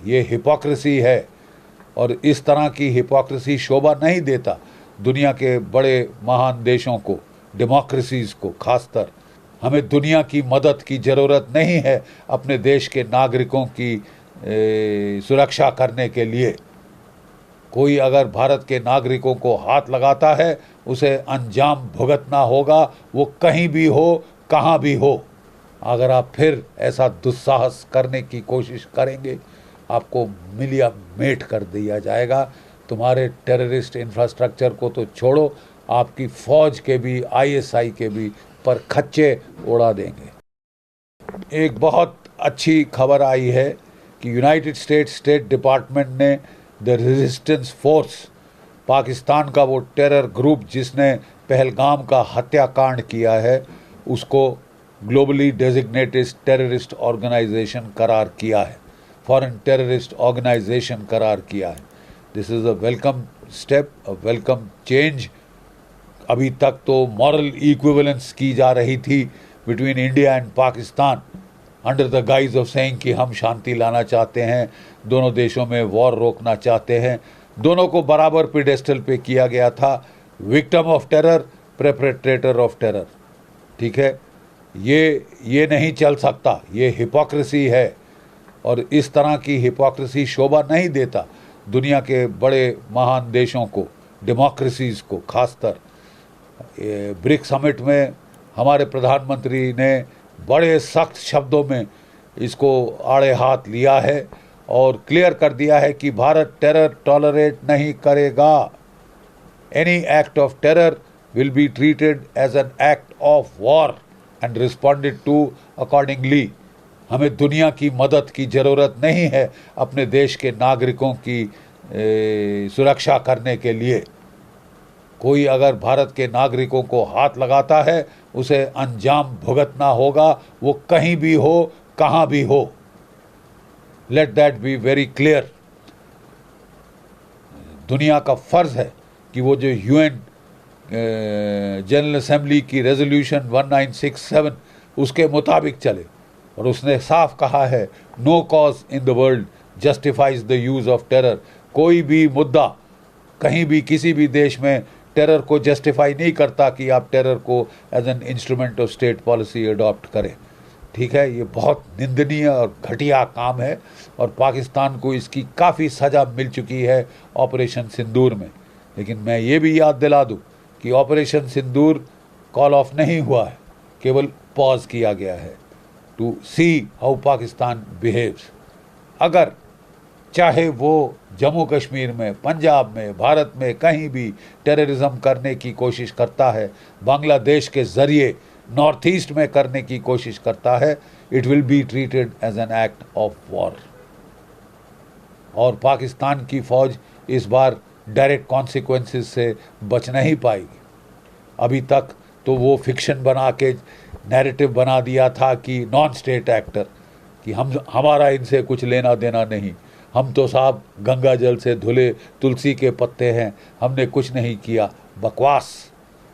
ये हिपोक्रेसी है और इस तरह की हिपोक्रेसी शोभा नहीं देता दुनिया के बड़े महान देशों को, डेमोक्रेसीज़ को खासतर। हमें दुनिया की मदद की ज़रूरत नहीं है अपने देश के नागरिकों की सुरक्षा करने के लिए। कोई अगर भारत के नागरिकों को हाथ लगाता है उसे अंजाम भुगतना होगा, वो कहीं भी हो, कहाँ भी हो। अगर आप फिर ऐसा दुस्साहस करने की कोशिश करेंगे, आपको मिलिया मेट कर दिया जाएगा। तुम्हारे टेररिस्ट इंफ्रास्ट्रक्चर को तो छोड़ो, आपकी फ़ौज के भी, आईएसआई के भी पर खच्चे उड़ा देंगे। एक बहुत अच्छी खबर आई है कि यूनाइटेड स्टेट्स स्टेट डिपार्टमेंट ने द रेजिस्टेंस फोर्स, पाकिस्तान का वो टेरर ग्रुप जिसने पहलगाम का हत्याकांड किया है, उसको ग्लोबली डेजिग्नेटेड टेररिस्ट ऑर्गेनाइजेशन करार किया है, फॉरेन टेररिस्ट ऑर्गेनाइजेशन करार किया है। This is a welcome step, a welcome change. अभी तक तो मॉरल इक्विवेलेंस की जा रही थी between India and Pakistan under the guys of saying कि हम शांति लाना चाहते हैं, दोनों देशों में वॉर रोकना चाहते हैं। दोनों को बराबर पेडेस्टल पे किया गया था, victim of terror, perpetrator of terror. ठीक है, ये नहीं चल सकता, ये हिपोक्रेसी है और इस तरह की हिपोक्रेसी शोभा नहीं देता दुनिया के बड़े महान देशों को, डेमोक्रेसीज़ को खासतर। ब्रिक्स समिट में हमारे प्रधानमंत्री ने बड़े सख्त शब्दों में इसको आड़े हाथ लिया है और क्लियर कर दिया है कि भारत टेरर टॉलरेट नहीं करेगा। Any act of terror will be treated as an act of war and responded to accordingly. हमें दुनिया की मदद की ज़रूरत नहीं है अपने देश के नागरिकों की सुरक्षा करने के लिए। कोई अगर भारत के नागरिकों को हाथ लगाता है उसे अंजाम भुगतना होगा, वो कहीं भी हो, कहाँ भी हो। Let that be very clear. दुनिया का फ़र्ज़ है कि वो जो यूएन जनरल असेंबली की रेजोल्यूशन 1967 उसके मुताबिक चले। और उसने साफ कहा है, no cause in the world justifies the use of terror. कोई भी मुद्दा कहीं भी किसी भी देश में टेरर को जस्टिफाई नहीं करता कि आप टेरर को as an instrument of state policy adopt करें। ठीक है, ये बहुत निंदनीय और घटिया काम है और पाकिस्तान को इसकी काफ़ी सज़ा मिल चुकी है ऑपरेशन सिंदूर में। लेकिन मैं ये भी याद दिला दूँ कि ऑपरेशन सिंदूर कॉल ऑफ नहीं हुआ है, केवल पॉज किया गया है to see how Pakistan behaves. अगर चाहे वो जम्मू कश्मीर में, पंजाब में, भारत में कहीं भी टेररिज्म करने की कोशिश करता है, बांग्लादेश के ज़रिए नॉर्थ ईस्ट में करने की कोशिश करता है, it will be treated as an act of war. और पाकिस्तान की फ़ौज इस बार डायरेक्ट कॉन्सिक्वेंसेस से बच नहीं पाएगी। अभी तक तो वो फिक्शन बना के नैरेटिव बना दिया था कि नॉन स्टेट एक्टर, कि हमारा इनसे कुछ लेना देना नहीं, हम तो साहब गंगा जल से धुले तुलसी के पत्ते हैं, हमने कुछ नहीं किया। बकवास।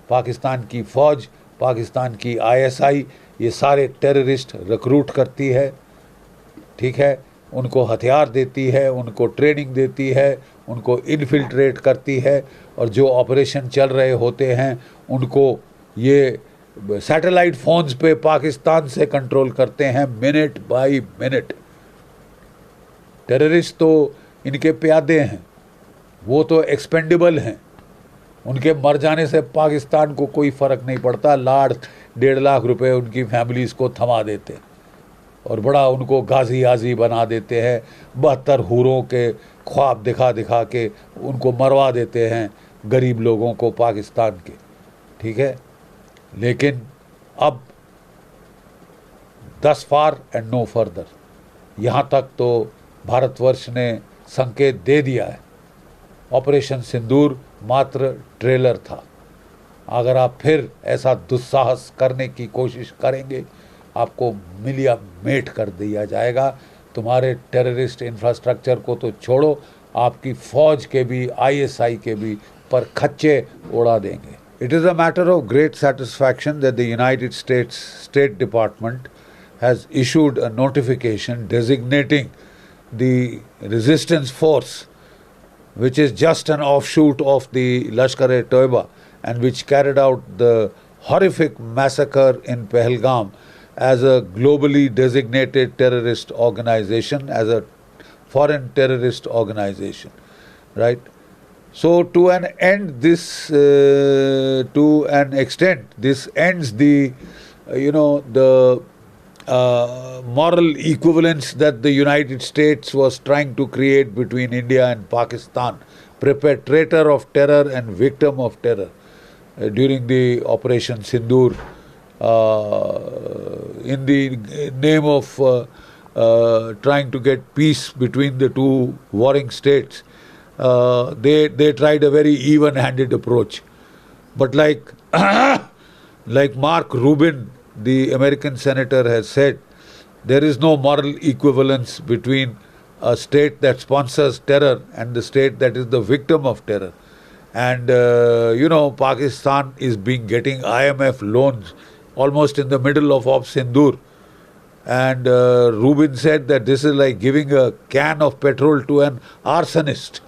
पाकिस्तान की फ़ौज, पाकिस्तान की आईएसआई ये सारे टेररिस्ट रिक्रूट करती है। ठीक है, उनको हथियार देती है, उनको ट्रेनिंग देती है, उनको इन्फिल्ट्रेट करती है और जो ऑपरेशन चल रहे होते हैं उनको ये सैटेलाइट फ़ोन्स पे पाकिस्तान से कंट्रोल करते हैं मिनट बाय मिनट। टेररिस्ट तो इनके प्यादे हैं, वो तो एक्सपेंडेबल हैं, उनके मर जाने से पाकिस्तान को कोई फ़र्क नहीं पड़ता। 1.5 लाख रुपए उनकी फैमिलीज़ को थमा देते हैं और बड़ा उनको गाजी आजी बना देते हैं। 72 हूरों के ख्वाब दिखा दिखा के उनको मरवा देते हैं गरीब लोगों को पाकिस्तान के। ठीक है, लेकिन अब दस फार एंड नो फर्दर, यहाँ तक तो भारतवर्ष ने संकेत दे दिया है। ऑपरेशन सिंदूर मात्र ट्रेलर था। अगर आप फिर ऐसा दुस्साहस करने की कोशिश करेंगे, आपको मिलिया मेट कर दिया जाएगा। तुम्हारे टेररिस्ट इंफ्रास्ट्रक्चर को तो छोड़ो, आपकी फ़ौज के भी, आईएसआई के भी पर खच्चे उड़ा देंगे। It is a matter of great satisfaction that the United States State Department has issued a notification designating the resistance force, which is just an offshoot of the Lashkar-e-Toiba, and which carried out the horrific massacre in Pahalgam as a globally designated terrorist organization, as a foreign terrorist organization, right? So to an end, to an extent, this ends the, the moral equivalence that the United States was trying to create between India and Pakistan, perpetrator of terror and victim of terror during the Operation Sindoor, in the name of trying to get peace between the two warring states. They tried a very even-handed approach. But like Mark Rubin, the American senator, has said, there is no moral equivalence between a state that sponsors terror and the state that is the victim of terror. And, Pakistan is getting IMF loans almost in the middle of Sindoor. And Rubin said that this is like giving a can of petrol to an arsonist.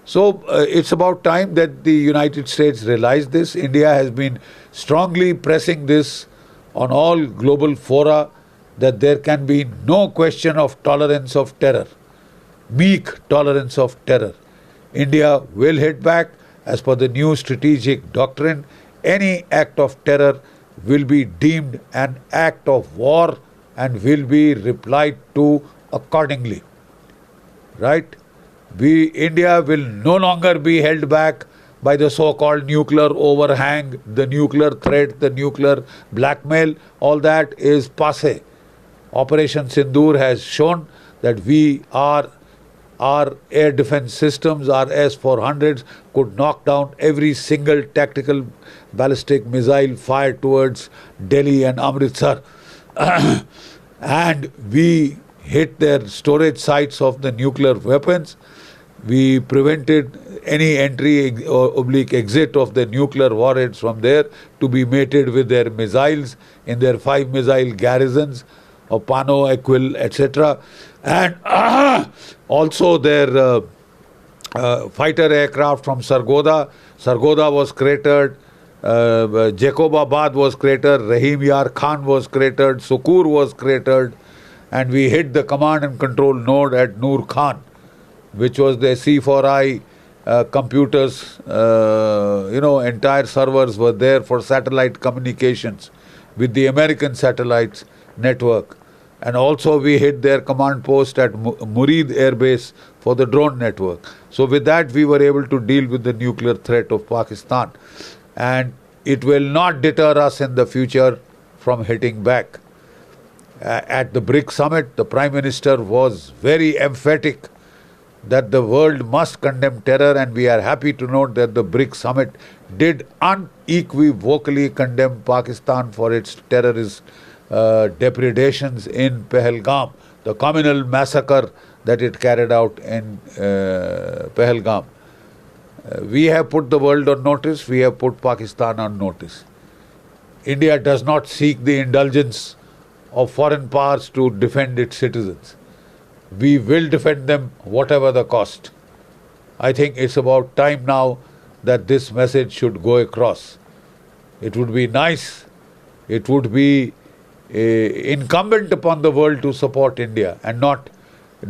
So it's about time that the United States realize this. India has been strongly pressing this on all global fora, that there can be no question of tolerance of terror, meek tolerance of terror. India will hit back as per the new strategic doctrine. Any act of terror will be deemed an act of war and will be replied to accordingly. Right? India will no longer be held back by the so-called nuclear overhang, the nuclear threat, the nuclear blackmail. All that is passé. Operation Sindoor has shown that our air defense systems, our S-400s, could knock down every single tactical ballistic missile fired towards Delhi and Amritsar. And we hit their storage sites of the nuclear weapons. We prevented any entry or oblique exit of the nuclear warheads from there to be mated with their missiles in their 5 missile garrisons of Pano, Aquil, etc. And also their fighter aircraft from Sargodha. Sargodha was cratered, Jacobabad was cratered, Rahim Yar Khan was cratered, Sukur was cratered, and we hit the command and control node at Noor Khan, which was the C4I computers, entire servers were there for satellite communications with the American satellites network. And also we hit their command post at Murid Air Base for the drone network. So with that we were able to deal with the nuclear threat of Pakistan. And it will not deter us in the future from hitting back. At the BRICS summit, the Prime Minister was very emphatic that the world must condemn terror, and we are happy to note that the BRICS summit did unequivocally condemn Pakistan for its terrorist depredations in Pahalgam, the communal massacre that it carried out in Pahalgam. We have put the world on notice, we have put Pakistan on notice. India does not seek the indulgence of foreign powers to defend its citizens. We will defend them whatever the cost. I think it's about time now that this message should go across. It would be nice, it would be incumbent upon the world to support India and not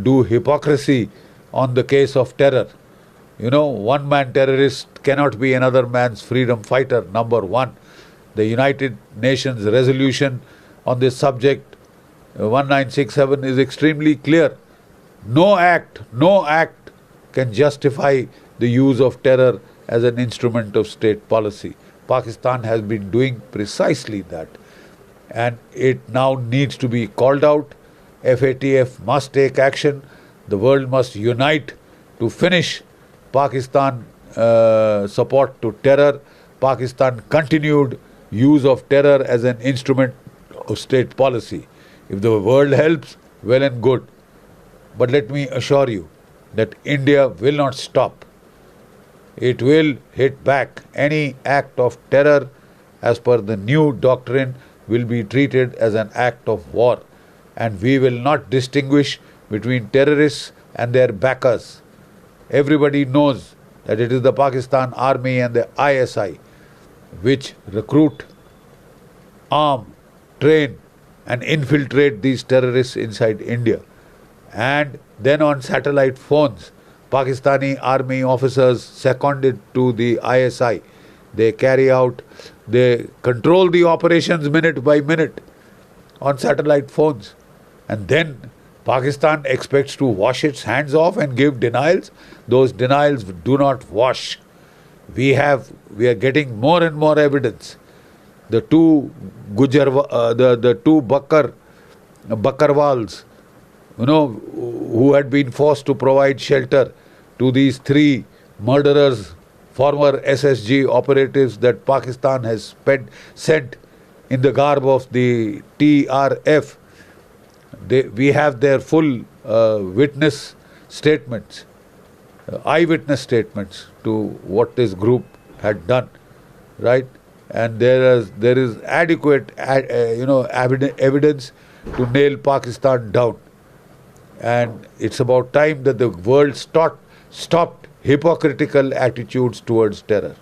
do hypocrisy on the case of terror. One man terrorist cannot be another man's freedom fighter, number one. The United Nations resolution on this subject, 1967, is extremely clear. No act can justify the use of terror as an instrument of state policy. Pakistan has been doing precisely that. And it now needs to be called out. FATF must take action. The world must unite to finish Pakistan support to terror, Pakistan continued use of terror as an instrument of state policy. If the world helps, well and good. But let me assure you that India will not stop. It will hit back. Any act of terror, as per the new doctrine, will be treated as an act of war. And we will not distinguish between terrorists and their backers. Everybody knows that it is the Pakistan Army and the ISI which recruit, arm, train and infiltrate these terrorists inside India. And then on satellite phones, Pakistani army officers seconded to the ISI, they control the operations minute by minute on satellite phones. And then Pakistan expects to wash its hands off and give denials. Those denials do not wash. We are getting more and more evidence. The two Bakarwals, who had been forced to provide shelter to these three murderers, former SSG operatives that Pakistan has sent in the garb of the TRF. We have their full witness statements, eyewitness statements to what this group had done, right? And there is adequate, evidence to nail Pakistan down. And it's about time that the world stopped hypocritical attitudes towards terror.